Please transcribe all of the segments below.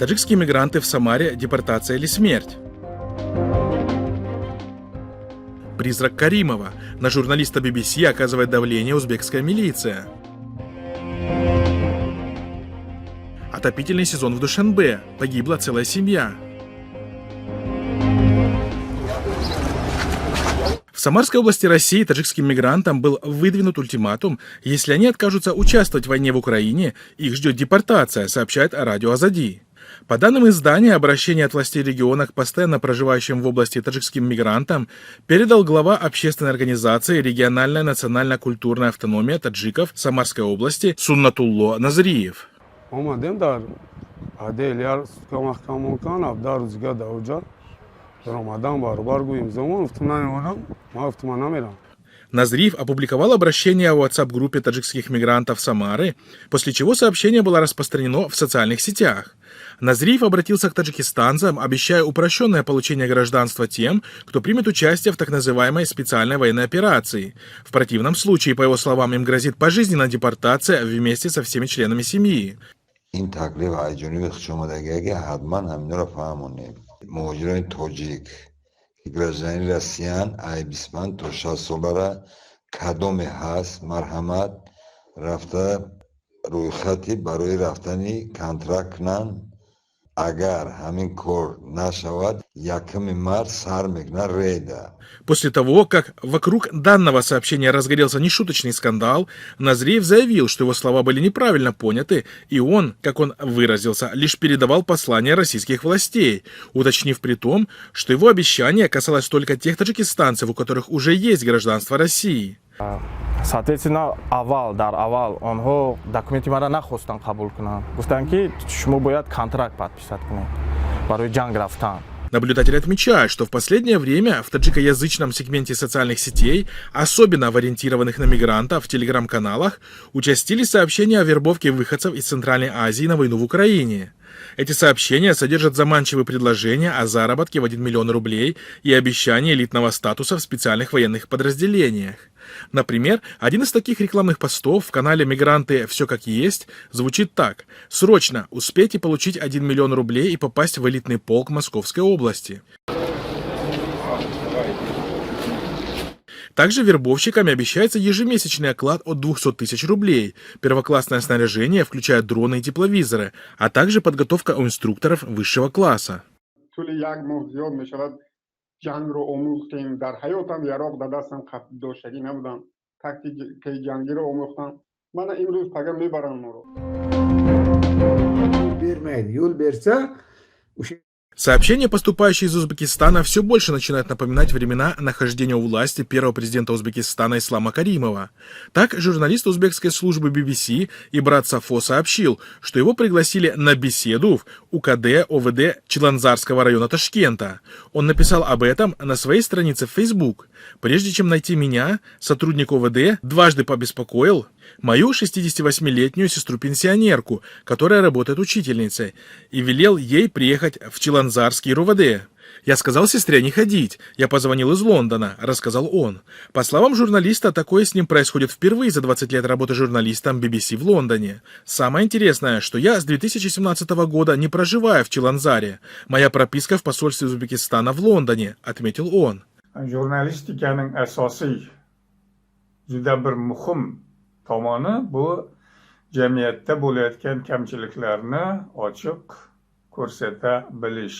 Таджикские мигранты в Самаре, депортация или смерть? Призрак Каримова. На журналиста BBC оказывает давление узбекская милиция. Отопительный сезон в Душанбе. Погибла целая семья. В Самарской области России таджикским мигрантам был выдвинут ультиматум: если они откажутся участвовать в войне в Украине, их ждет депортация, сообщает радио Азади. По данным издания, обращение от властей региона к постоянно проживающим в области таджикским мигрантам передал глава общественной организации «Региональная национально-культурная автономия таджиков Самарской области» Суннатулло Назриев. Назриев опубликовал обращение в WhatsApp-группе таджикских мигрантов Самары, после чего сообщение было распространено в социальных сетях. Назриев обратился к таджикистанцам, обещая упрощенное получение гражданства тем, кто примет участие в так называемой специальной военной операции. В противном случае, по его словам, им грозит пожизненная депортация вместе со всеми членами семьи. گرزنی رسیان ای بیسمان تو شاسولارا کدومی هست مرحمت رفته روی خطی برای رفتنی کنترکت کنن اگر همین کار نشود یکم مرد سر میکنه ریده. После того, как вокруг данного сообщения разгорелся нешуточный скандал, Назриев заявил, что его слова были неправильно поняты, и он, как он выразился, лишь передавал послание российских властей, уточнив при том, что его обещание касалось только тех таджикистанцев, у которых уже есть гражданство России. Соответственно, дар авал онҳо документи мара нахостан қабул кунанд. Гуфтанд ки шумо бояд контракт подписать кунед барои ҷанг рафтан. Наблюдатели отмечают, что в последнее время в таджикоязычном сегменте социальных сетей, особенно в ориентированных на мигрантов в телеграм-каналах, участились сообщения о вербовке выходцев из Центральной Азии на войну в Украине. Эти сообщения содержат заманчивые предложения о заработке в 1 миллион рублей и обещание элитного статуса в специальных военных подразделениях. Например, один из таких рекламных постов в канале «Мигранты. Все как есть» звучит так: «Срочно успейте получить 1 миллион рублей и попасть в элитный полк Московской области». Также вербовщиками обещается ежемесячный оклад от 200 тысяч рублей, первоклассное снаряжение, включая дроны и тепловизоры, а также подготовка у инструкторов высшего класса. جنگ رو آموختیم در حیاتم یراق دادستم داشتگی نبودم تاکتیک جنگی رو آموختم من امروز فقط میبرم ما رو Сообщения, поступающие из Узбекистана, все больше начинают напоминать времена нахождения у власти первого президента Узбекистана Ислама Каримова. Так, журналист узбекской службы BBC Ибрат Сафо сообщил, что его пригласили на беседу в УКД ОВД Чиланзарского района Ташкента. Он написал об этом на своей странице в Facebook. Прежде чем найти меня, сотрудник ОВД дважды побеспокоил мою 68-летнюю сестру-пенсионерку, которая работает учительницей, и велел ей приехать в Чиланзарский РУВД. Я сказал сестре не ходить. Я позвонил из Лондона, рассказал он. По словам журналиста, такое с ним происходит впервые за 20 лет работы журналистом BBC в Лондоне. Самое интересное, что я с 2017 года не проживаю в Чиланзаре. Моя прописка в посольстве Узбекистана в Лондоне, отметил он. Jurnalistikaning asosiy juda bir muhim tomoni bu jamiyatda bo'layotgan kamchiliklarni ochiq ko'rsata bilish.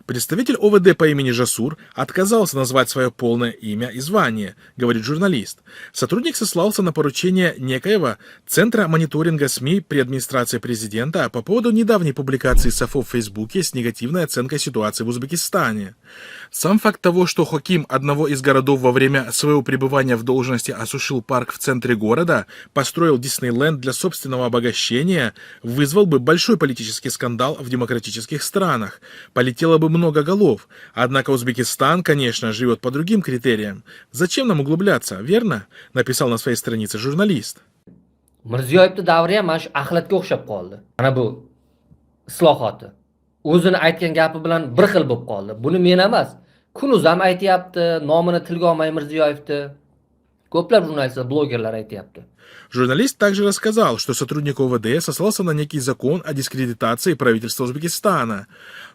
Представитель ОВД по имени Жасур отказался назвать свое полное имя и звание, говорит журналист. Сотрудник сослался на поручение некоего Центра мониторинга СМИ при администрации президента по поводу недавней публикации Сафо в Фейсбуке с негативной оценкой ситуации в Узбекистане. Сам факт того, что хаким одного из городов во время своего пребывания в должности осушил парк в центре города, построил Диснейленд для собственного обогащения, вызвал бы большой политический скандал в демократических странах. Полетело бы много голов. Однако Узбекистан, конечно, живет по другим критериям. Зачем нам углубляться, верно? Написал на своей странице журналист. Mirziyoyevning davri ham mana shu axlatga o'xshab qoldi. Mana bu islohoti. O'zini aytgan gapi bilan bir xil bo'lib qoldi. Buni men emas, Kunuz ham aytayapti, nomini tilga olmay Mirziyoyevni. Ko'plab jurnalistlar, blogerlar aytyapti. Журналист также рассказал, что сотрудник ОВД сослался на некий закон о дискредитации правительства Узбекистана.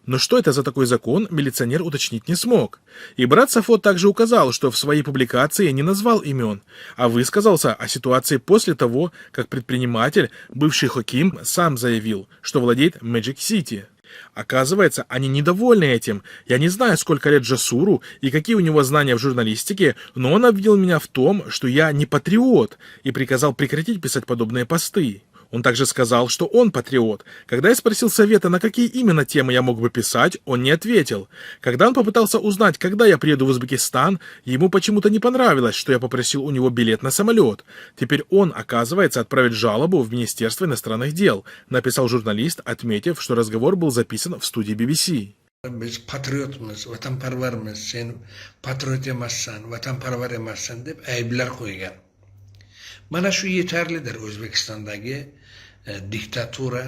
Но что это за такой закон, милиционер уточнить не смог. И брат Сафо также указал, что в своей публикации не назвал имен, а высказался о ситуации после того, как предприниматель, бывший Хоким, сам заявил, что владеет Magic City. Оказывается, они недовольны этим. Я не знаю, сколько лет Джасуру и какие у него знания в журналистике, но он обвинил меня в том, что я не патриот, и приказал прекратить писать подобные посты. Он также сказал, что он патриот. Когда я спросил совета, на какие именно темы я мог бы писать, он не ответил. Когда он попытался узнать, когда я приеду в Узбекистан, ему почему-то не понравилось, что я попросил у него билет на самолет. Теперь он, оказывается, отправит жалобу в Министерство иностранных дел, написал журналист, отметив, что разговор был записан в студии BBC. Biz patriotmiz, vatanparvarmiz, sen patriot emassan, vatanparvar emassan deb ayblar qo'ygan. Mana shu yetarlidir O'zbekistondagi diktatura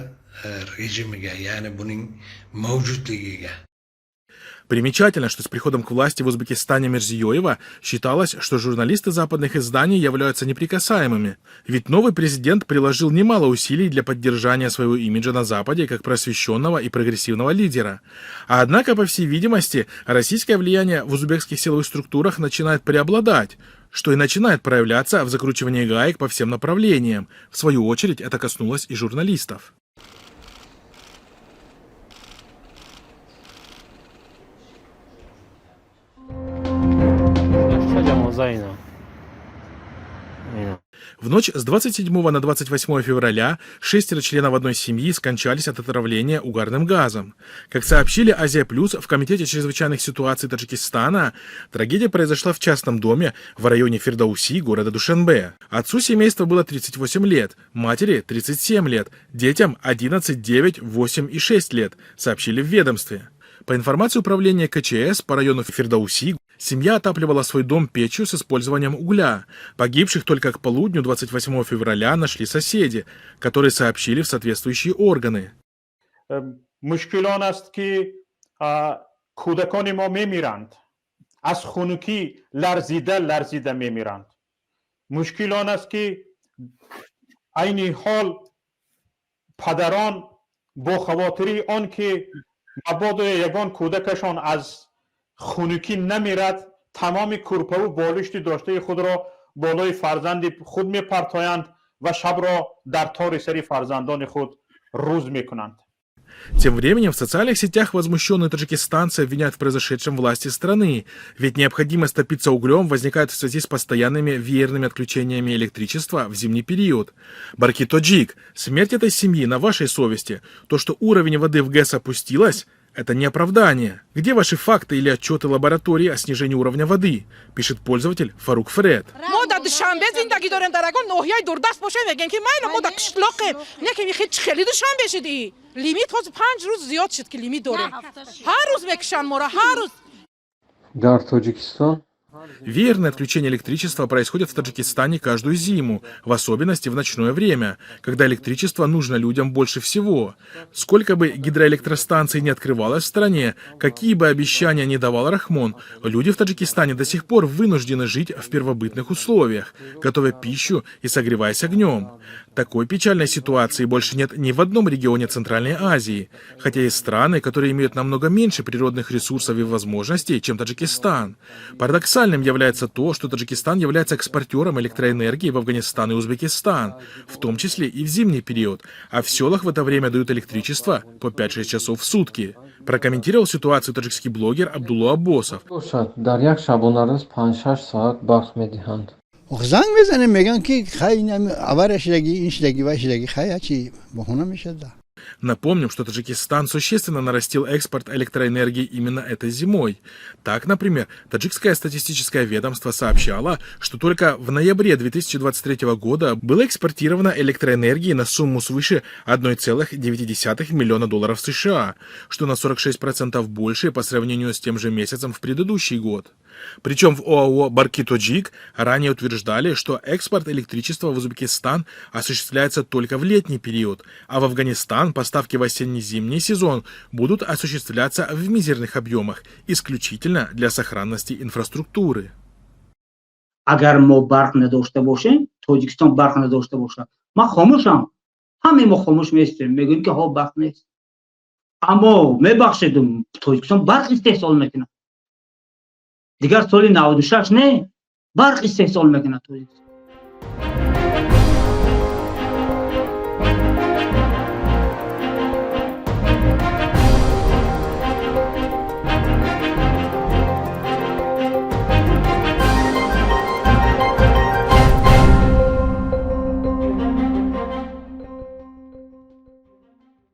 rejimiga, ya'ni buning mavjudligiga. Примечательно, что с приходом к власти в Узбекистане Мирзиёева считалось, что журналисты западных изданий являются неприкасаемыми. Ведь новый президент приложил немало усилий для поддержания своего имиджа на Западе как просвещенного и прогрессивного лидера. Однако, по всей видимости, российское влияние в узбекских силовых структурах начинает преобладать, что и начинает проявляться в закручивании гаек по всем направлениям. В свою очередь, это коснулось и журналистов. В ночь с 27 на 28 февраля 6 членов одной семьи скончались от отравления угарным газом. Как сообщили Азия Плюс в Комитете чрезвычайных ситуаций Таджикистана, трагедия произошла в частном доме в районе Фирдауси города Душанбе. Отцу семейства было 38 лет, матери 37 лет, детям 11, 9, 8 и 6 лет, сообщили в ведомстве. По информации управления КЧС по району Фирдауси, семья отапливала свой дом печью с использованием угля. Погибших только к полудню 28 февраля нашли соседи, которые сообщили в соответствующие органы. مشکلان است که کودکان ما میمیرند از خنکی لرزیده میمیرند مشکلان است که عین حال پدران با خواطری آن که مبادا یگان کودکشان از خنکی نمیرد تمام کورپه و بالشت داشته خود را بالای فرزند خود میپرتایند و شب را در تار سری فرزندان خود روز میکنند. Тем временем в социальных сетях возмущенные таджикистанцы обвиняют в произошедшем власти страны, ведь необходимость топиться углем возникает в связи с постоянными веерными отключениями электричества в зимний период. Барки Тоджик, смерть этой семьи на вашей совести. То, что уровень воды в ГЭС опустилась, это не оправдание. Где ваши факты или отчеты лаборатории о снижении уровня воды? Пишет пользователь Фарук Фред. شنبه زندگی داریم در اگه نوحیای دوردست باشه میگن که ما در قشلاقیم نه که میخواد خیلی دوشنبه شدی لیمیت خود 5 روز زیاد شد که لیمیت داریم هر روز میکشن ما را هر روز در تاجیکستان Веерное отключение электричества происходит в Таджикистане каждую зиму, в особенности в ночное время, когда электричество нужно людям больше всего. Сколько бы гидроэлектростанций не открывалось в стране, какие бы обещания ни давал Рахмон, люди в Таджикистане до сих пор вынуждены жить в первобытных условиях, готовя пищу и согреваясь огнем. Такой печальной ситуации больше нет ни в одном регионе Центральной Азии, хотя есть страны, которые имеют намного меньше природных ресурсов и возможностей, чем Таджикистан. Парадоксальным является то, что Таджикистан является экспортером электроэнергии в Афганистан и Узбекистан, в том числе и в зимний период, а в селах в это время дают электричество по 5-6 часов в сутки. Прокомментировал ситуацию таджикский блогер Абдулла Аббосов. زنگ بزنه میگن که خیلی آورش لگی اینش لگی وش لگی خیلی چی بخونه میشه ده. Напомним, что Таджикистан существенно нарастил экспорт электроэнергии именно этой зимой. Так, например, таджикское статистическое ведомство сообщало, что только в ноябре 2023 года было экспортировано электроэнергии на сумму свыше 1,9 миллиона долларов США, что на 46% больше по сравнению с тем же месяцем в предыдущий год. Причем в ОАО «Барки Тоджик» ранее утверждали, что экспорт электричества в Узбекистан осуществляется только в летний период, а в Афганистан поставки в осенне-зимний сезон будут осуществляться в мизерных объемах, исключительно для сохранности инфраструктуры. اگر ما برق نداشته باشیم تاجیکستان برق نداشته باشه من خاموشم همه ما خاموش میستیم میگیم که ها برق نیست اما میبخشید تاجیکستان برق استحصال میکنه دیگر سال 96 نه برق استحصال میکنه تاجیکستان